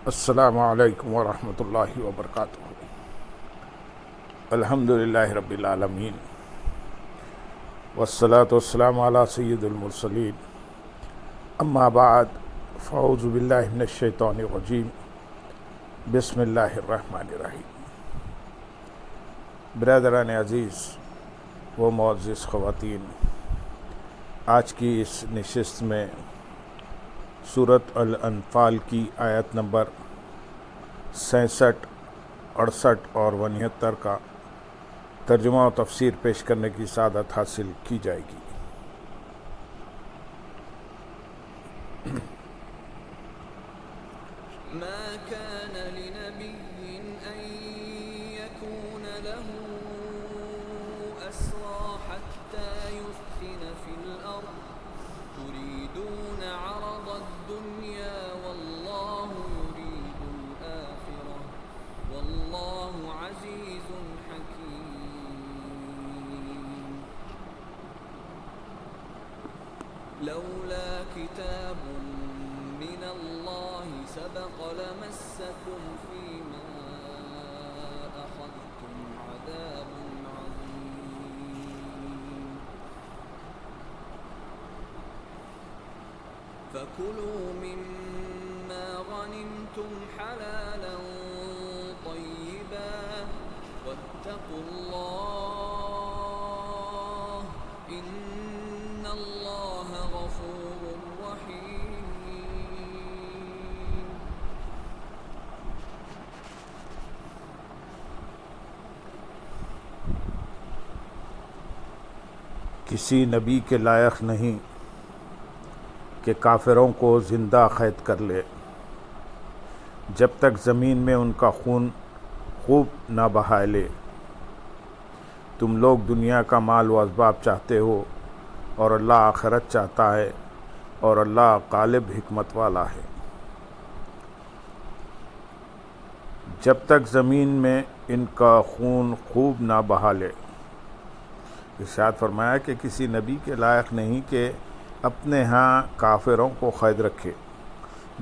السلام علیکم ورحمۃ اللہ وبرکاتہ۔ الحمد للہ رب العالمین والصلاة والسلام علی سید المرسلین، اما بعد فاعوذ باللہ من الشیطان الرجیم، بسم اللہ الرحمن الرحیم۔ برادران عزیز و معزز خواتین، آج کی اس نشست میں سورۃ الانفال کی آیت نمبر 66، 68 اور 69 کا ترجمہ و تفسیر پیش کرنے کی سعادت حاصل کی جائے گی۔ ما كان لنبي أن يكون له أسرى حتى يثخن في الأرض تريدون عرض الدنيا والله يريد الآخرة والله عزيز حكيم لولا كتاب من الله سبق لمسكم فيما أخذتم عذاب عظيم فكلوا مما غنمتم حلالا طيبا واتقوا الله إن الله غفور رحيم۔ کسی نبی کے لائق نہیں کہ کافروں کو زندہ قید کر لے جب تک زمین میں ان کا خون خوب نہ بہا لے۔ تم لوگ دنیا کا مال و اسباب چاہتے ہو اور اللہ آخرت چاہتا ہے، اور اللہ غالب حکمت والا ہے۔ جب تک زمین میں ان کا خون خوب نہ بہا لے۔ ارشاد فرمایا کہ کسی نبی کے لائق نہیں کہ اپنے ہاں کافروں کو قید رکھے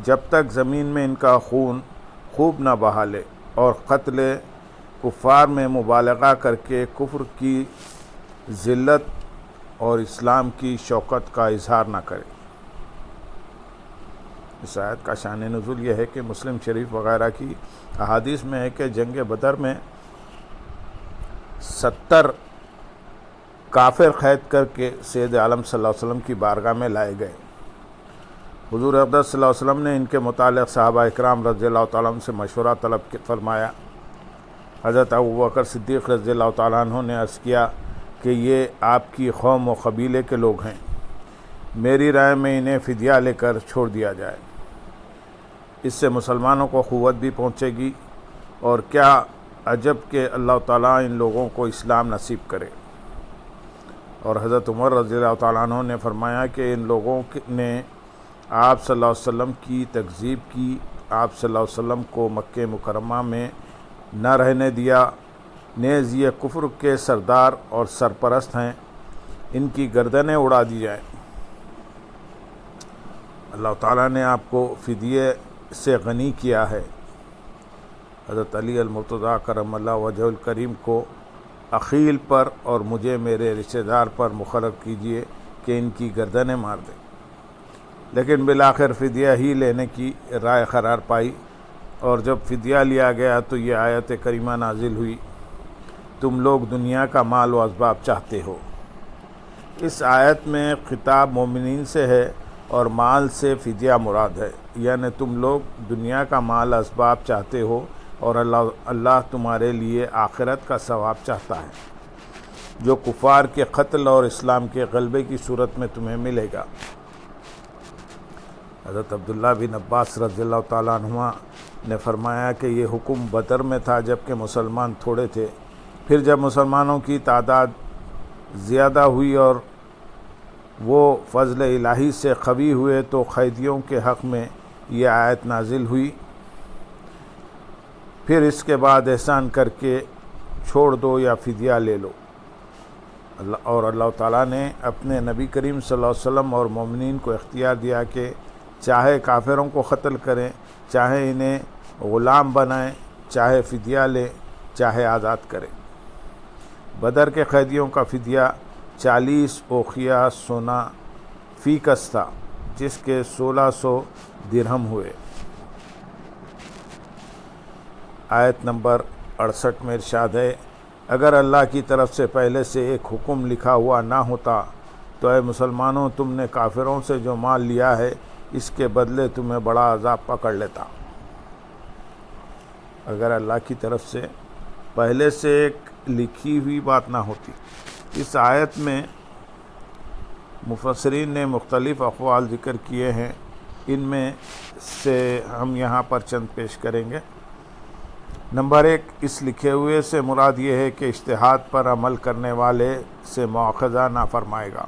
جب تک زمین میں ان کا خون خوب نہ بہا لے، اور قتل کفار میں مبالغہ کر کے کفر کی ذلت اور اسلام کی شوکت کا اظہار نہ کرے۔ اس آیت کا شان نزول یہ ہے کہ مسلم شریف وغیرہ کی احادیث میں ہے کہ جنگ بدر میں 70 کافر قید کر کے سید عالم صلی اللہ علیہ وسلم کی بارگاہ میں لائے گئے۔ حضور اقدس صلی اللہ علیہ وسلم نے ان کے متعلق صحابہ اکرام رضی اللہ تعالیٰ عنہ سے مشورہ طلب فرمایا۔ حضرت ابوبکر صدیق رضی اللہ تعالیٰ عنہ نے عرض کیا کہ یہ آپ کی قوم و قبیلے کے لوگ ہیں، میری رائے میں انہیں فدیہ لے کر چھوڑ دیا جائے، اس سے مسلمانوں کو قوت بھی پہنچے گی، اور کیا عجب کہ اللہ تعالیٰ ان لوگوں کو اسلام نصیب کرے۔ اور حضرت عمر رضی اللہ تعالیٰ عنہ نے فرمایا کہ ان لوگوں نے آپ صلی اللہ علیہ وسلم کی تکذیب کی، آپ صلی اللہ علیہ وسلم کو مکہ مکرمہ میں نہ رہنے دیا، نیز یہ کفر کے سردار اور سرپرست ہیں، ان کی گردنیں اڑا دی جائیں۔ اللہ تعالیٰ نے آپ کو فدیے سے غنی کیا ہے۔ حضرت علی المرتضیٰ کرم اللہ وجہ الکریم کو عقیل پر اور مجھے میرے رشتہ دار پر مقرر کیجیے کہ ان کی گردنیں مار دیں، لیکن بالآخر فدیہ ہی لینے کی رائے قرار پائی، اور جب فدیہ لیا گیا تو یہ آیت کریمہ نازل ہوئی، تم لوگ دنیا کا مال و اسباب چاہتے ہو۔ اس آیت میں خطاب مومنین سے ہے اور مال سے فدیہ مراد ہے، یعنی تم لوگ دنیا کا مال اسباب چاہتے ہو اور اللہ تمہارے لیے آخرت کا ثواب چاہتا ہے، جو کفار کے قتل اور اسلام کے غلبے کی صورت میں تمہیں ملے گا۔ حضرت عبداللہ بن عباس رضی اللہ تعالیٰ عنہما نے فرمایا کہ یہ حکم بدر میں تھا جبکہ مسلمان تھوڑے تھے، پھر جب مسلمانوں کی تعداد زیادہ ہوئی اور وہ فضل الہی سے قوی ہوئے تو قیدیوں کے حق میں یہ آیت نازل ہوئی، پھر اس کے بعد احسان کر کے چھوڑ دو یا فدیہ لے لو۔ اور اللہ تعالیٰ نے اپنے نبی کریم صلی اللہ علیہ وسلم اور مومنین کو اختیار دیا کہ چاہے کافروں کو قتل کریں، چاہے انہیں غلام بنائیں، چاہے فدیہ لیں، چاہے آزاد کریں۔ بدر کے قیدیوں کا فدیہ 40 اوقیہ سونا فی کس تھا، جس کے 1600 درہم ہوئے۔ آیت نمبر 68 میں ارشاد ہے، اگر اللہ کی طرف سے پہلے سے ایک حکم لکھا ہوا نہ ہوتا تو اے مسلمانوں تم نے کافروں سے جو مال لیا ہے اس کے بدلے تمہیں بڑا عذاب پکڑ لیتا۔ اگر اللہ کی طرف سے پہلے سے ایک لکھی ہوئی بات نہ ہوتی۔ اس آیت میں مفسرین نے مختلف اقوال ذکر کیے ہیں، ان میں سے ہم یہاں پر چند پیش کریں گے۔ نمبر 1، اس لکھے ہوئے سے مراد یہ ہے کہ اجتہاد پر عمل کرنے والے سے مواخذہ نہ فرمائے گا،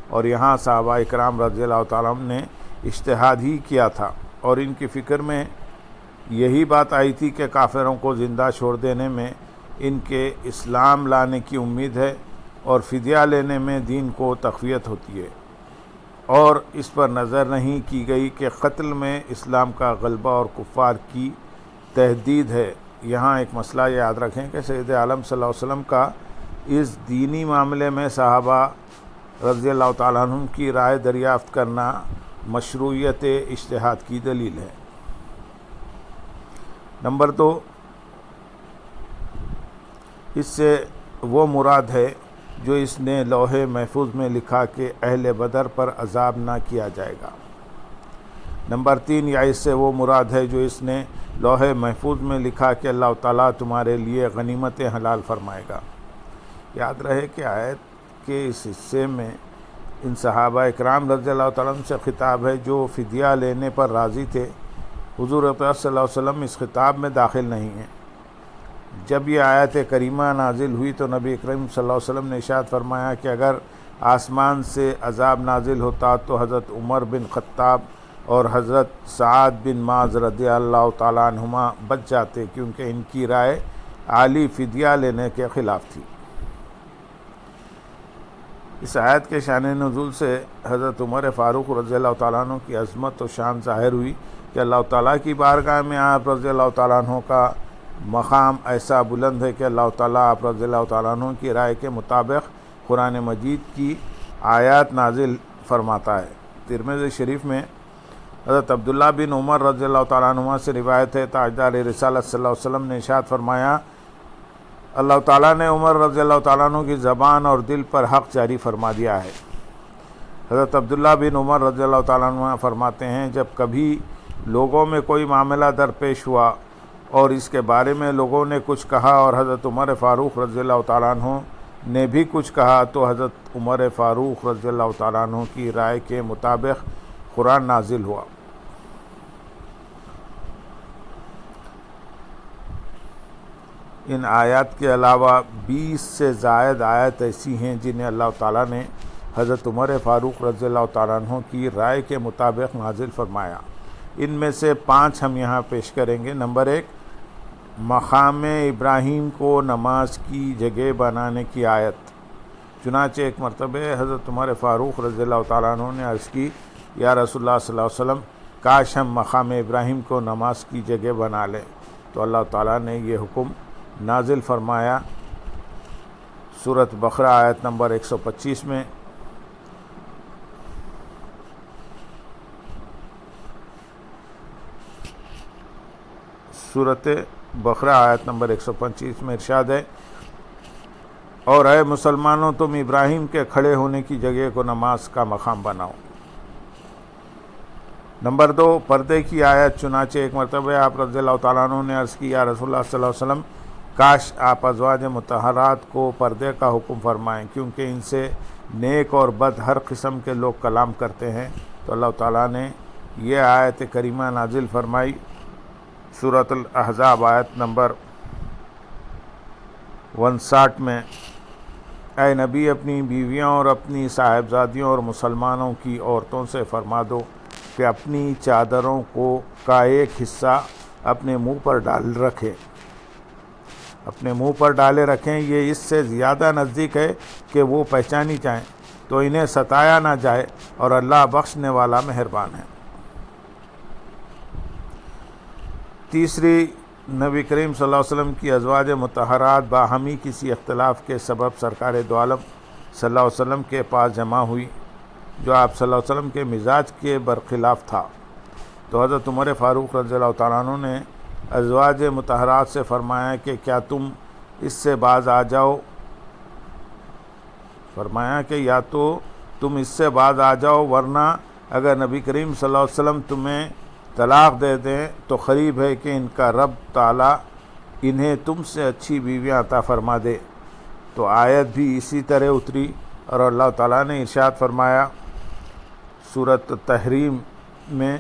اور یہاں صحابہ اکرام رضی اللہ تعالیٰ عنہ نے اجتہاد ہی کیا تھا، اور ان کی فکر میں یہی بات آئی تھی کہ کافروں کو زندہ چھوڑ دینے میں ان کے اسلام لانے کی امید ہے، اور فدیہ لینے میں دین کو تقویت ہوتی ہے، اور اس پر نظر نہیں کی گئی کہ قتل میں اسلام کا غلبہ اور کفار کی تہدید ہے۔ یہاں ایک مسئلہ یاد رکھیں کہ سید عالم صلی اللہ علیہ وسلم کا اس دینی معاملے میں صحابہ رضی اللہ تعالیٰ عنہ کی رائے دریافت کرنا مشروعیت اجتہاد کی دلیل ہے۔ نمبر 2، اس سے وہ مراد ہے جو اس نے لوح محفوظ میں لکھا کہ اہل بدر پر عذاب نہ کیا جائے گا۔ نمبر 3، یا اس سے وہ مراد ہے جو اس نے لوح محفوظ میں لکھا کہ اللہ تعالیٰ تمہارے لیے غنیمتیں حلال فرمائے گا۔ یاد رہے کہ آیت کے اس حصے میں ان صحابہ اکرام رضی اللہ تعالیٰ عنہ سے خطاب ہے جو فدیہ لینے پر راضی تھے۔ حضور اقدس صلی اللہ علیہ وسلم اس خطاب میں داخل نہیں ہیں۔ جب یہ آیت کریمہ نازل ہوئی تو نبی اکرم صلی اللہ علیہ وسلم نے ارشاد فرمایا کہ اگر آسمان سے عذاب نازل ہوتا تو حضرت عمر بن خطاب اور حضرت سعد بن معاذ رضی اللہ تعالیٰ عنہما بچ جاتے، کیونکہ ان کی رائے عالی فدیہ لینے کے خلاف تھی۔ اس آیت کے شان نزول سے حضرت عمر فاروق رضی اللہ تعالیٰ عنہ کی عظمت و شان ظاہر ہوئی کہ اللہ تعالیٰ کی بارگاہ میں آپ رضی اللہ تعالیٰ عنہ کا مقام ایسا بلند ہے کہ اللہ تعالیٰ آپ رضی اللہ تعالیٰ عنہ کی رائے کے مطابق قرآن مجید کی آیات نازل فرماتا ہے۔ ترمذی شریف میں حضرت عبداللہ بن عمر رضی اللہ تعالیٰ عنہ سے روایت ہے، تاجدار رسالت صلی اللہ علیہ وسلم نے ارشاد فرمایا، اللہ تعالیٰ نے عمر رضی اللہ تعالیٰ عنہ کی زبان اور دل پر حق جاری فرما دیا ہے۔ حضرت عبداللہ بن عمر رضی اللہ تعالیٰ عنہ فرماتے ہیں، جب کبھی لوگوں میں کوئی معاملہ درپیش ہوا اور اس کے بارے میں لوگوں نے کچھ کہا اور حضرت عمر فاروق رضی اللہ تعالیٰ عنہ نے بھی کچھ کہا تو حضرت عمر فاروق رضی اللہ تعالیٰ عنہ کی رائے کے مطابق قرآن نازل ہوا۔ ان آیات کے علاوہ 20 سے زائد آیت ایسی ہیں جنہیں اللہ تعالیٰ نے حضرت عمر فاروق رضی اللہ تعالیٰ عنہ کی رائے کے مطابق نازل فرمایا۔ ان میں سے 5 ہم یہاں پیش کریں گے۔ نمبر 1، مقام ابراہیم کو نماز کی جگہ بنانے کی آیت۔ چنانچہ ایک مرتبہ حضرت عمر فاروق رضی اللہ تعالیٰ عنہ نے عرض کی، یا رسول اللہ صلی اللہ علیہ وسلم، کاش ہم مقام ابراہیم کو نماز کی جگہ بنا لیں۔ تو اللہ تعالیٰ نے یہ حکم نازل فرمایا سورۃ بقرہ آیت نمبر 125 میں، سورۃ بقرہ آیت نمبر 125 میں ارشاد ہے، اور اے مسلمانوں تم ابراہیم کے کھڑے ہونے کی جگہ کو نماز کا مقام بناؤ۔ نمبر 2، پردے کی آیت۔ چنانچہ ایک مرتبہ آپ رضی اللہ تعالیٰ عنہ نے عرض کی، یا رسول اللہ صلی اللہ علیہ وسلم، کاش آپ ازواج مطہرات کو پردے کا حکم فرمائیں، کیونکہ ان سے نیک اور بد ہر قسم کے لوگ کلام کرتے ہیں۔ تو اللہ تعالیٰ نے یہ آیت کریمہ نازل فرمائی سورۃ الاحزاب آیت نمبر 59 میں، اے نبی اپنی بیویوں اور اپنی صاحبزادیوں اور مسلمانوں کی عورتوں سے فرما دو کہ اپنی چادروں کا ایک حصہ اپنے منہ پر ڈالے رکھیں، یہ اس سے زیادہ نزدیک ہے کہ وہ پہچانی جائیں، تو انہیں ستایا نہ جائے، اور اللہ بخشنے والا مہربان ہے۔ تیسری، نبی کریم صلی اللہ علیہ وسلم کی ازواج مطہرات باہمی کسی اختلاف کے سبب سرکار دو عالم صلی اللہ علیہ وسلم کے پاس جمع ہوئی، جو آپ صلی اللہ علیہ وسلم کے مزاج کے برخلاف تھا، تو حضرت عمر فاروق رضی اللہ تعالیٰ عنہ نے ازواج مطہرات سے فرمایا کہ کیا تم اس سے باز آ جاؤ، فرمایا کہ یا تو تم اس سے باز آ جاؤ، ورنہ اگر نبی کریم صلی اللہ علیہ وسلم تمہیں طلاق دے دیں تو قریب ہے کہ ان کا رب تعالیٰ انہیں تم سے اچھی بیویاں عطا فرما دے۔ تو آیت بھی اسی طرح اتری اور اللہ تعالیٰ نے ارشاد فرمایا سورۃ تحریم میں،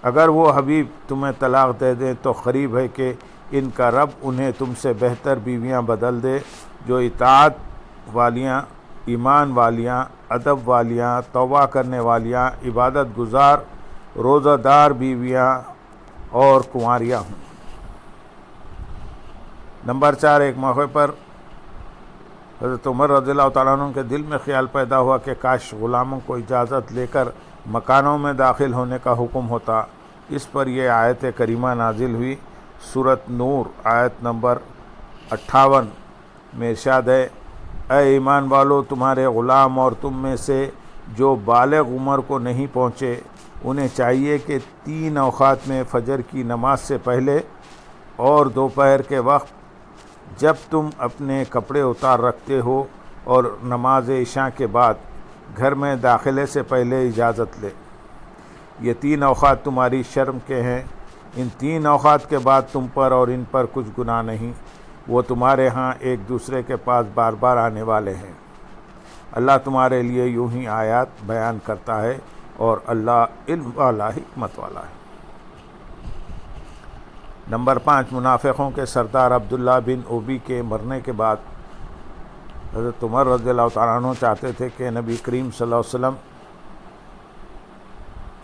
اگر وہ حبیب تمہیں طلاق دے دیں تو قریب ہے کہ ان کا رب انہیں تم سے بہتر بیویاں بدل دے، جو اطاعت والیاں، ایمان والیاں، ادب والیاں، توبہ کرنے والیاں، عبادت گزار، روزہ دار بیویاں اور کنواریاں ہوں۔ نمبر 4، ایک موقع پر حضرت عمر رضی اللہ تعالیٰ عنہ کے دل میں خیال پیدا ہوا کہ کاش غلاموں کو اجازت لے کر مکانوں میں داخل ہونے کا حکم ہوتا۔ اس پر یہ آیت کریمہ نازل ہوئی، سورۃ نور آیت نمبر 58 میں ارشاد ہے، اے ایمان والو، تمہارے غلام اور تم میں سے جو بالغ عمر کو نہیں پہنچے، انہیں چاہیے کہ 3 اوقات میں فجر کی نماز سے پہلے اور دوپہر کے وقت جب تم اپنے کپڑے اتار رکھتے ہو اور نماز عشاء کے بعد گھر میں داخلے سے پہلے اجازت لے۔ یہ 3 اوقات تمہاری شرم کے ہیں، ان 3 اوقات کے بعد تم پر اور ان پر کچھ گناہ نہیں، وہ تمہارے ہاں ایک دوسرے کے پاس بار بار آنے والے ہیں۔ اللہ تمہارے لیے یوں ہی آیات بیان کرتا ہے اور اللہ علم والا، حکمت والا ہے۔ نمبر 5، منافقوں کے سردار عبداللہ بن ابی کے مرنے کے بعد حضرت عمر رضی اللہ تعالیٰ عنہ چاہتے تھے کہ نبی کریم صلی اللہ علیہ وسلم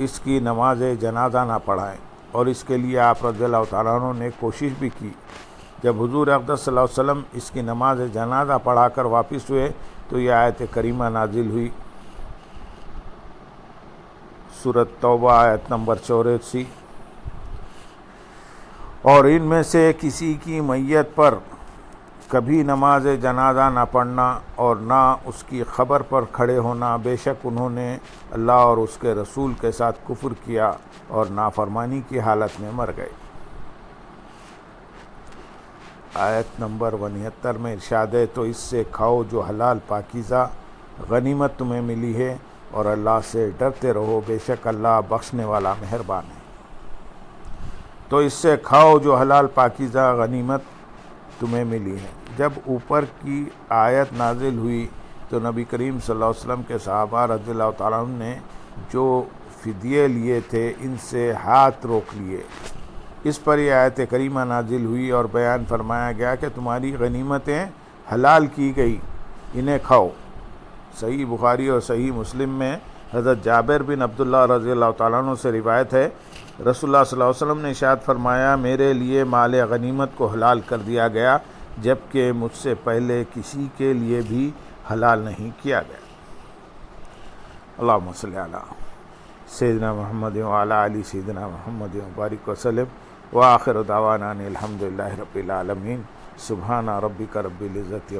اس کی نماز جنازہ نہ پڑھائیں، اور اس کے لیے آپ رضی اللہ تعالیٰ عنہ نے کوشش بھی کی۔ جب حضور اقدس صلی اللہ علیہ وسلم اس کی نماز جنازہ پڑھا کر واپس ہوئے تو یہ آیت کریمہ نازل ہوئی، سورۃ توبہ آیت نمبر 84، اور ان میں سے کسی کی میت پر کبھی نماز جنازہ نہ پڑھنا اور نہ اس کی خبر پر کھڑے ہونا، بے شک انہوں نے اللہ اور اس کے رسول کے ساتھ کفر کیا اور نافرمانی کی حالت میں مر گئے۔ آیت نمبر 79 میں ارشاد ہے، تو اس سے کھاؤ جو حلال پاکیزہ غنیمت تمہیں ملی ہے، اور اللہ سے ڈرتے رہو، بے شک اللہ بخشنے والا مہربان ہے۔ تو اس سے کھاؤ جو حلال پاکیزہ غنیمت تمہیں ملی ہے۔ جب اوپر کی آیت نازل ہوئی تو نبی کریم صلی اللہ علیہ وسلم کے صحابہ رضی اللہ تعالیٰ عنہ نے جو فدیے لیے تھے ان سے ہاتھ روک لیے۔ اس پر یہ آیت کریمہ نازل ہوئی اور بیان فرمایا گیا کہ تمہاری غنیمتیں حلال کی گئی، انہیں کھاؤ۔ صحیح بخاری اور صحیح مسلم میں حضرت جابر بن عبداللہ رضی اللہ تعالیٰ عنہ سے روایت ہے، رسول اللہ صلی اللہ علیہ وسلم نے ارشاد فرمایا، میرے لیے مال غنیمت کو حلال کر دیا گیا، جبکہ مجھ سے پہلے کسی کے لیے بھی حلال نہیں کیا گیا۔ اللہم صلی علی سیدنا محمد وعلی آل سیدنا محمد وبارک وسلم، وآخر دعوانا ان الحمد للہ رب العالمین، سبحان ربک رب العزت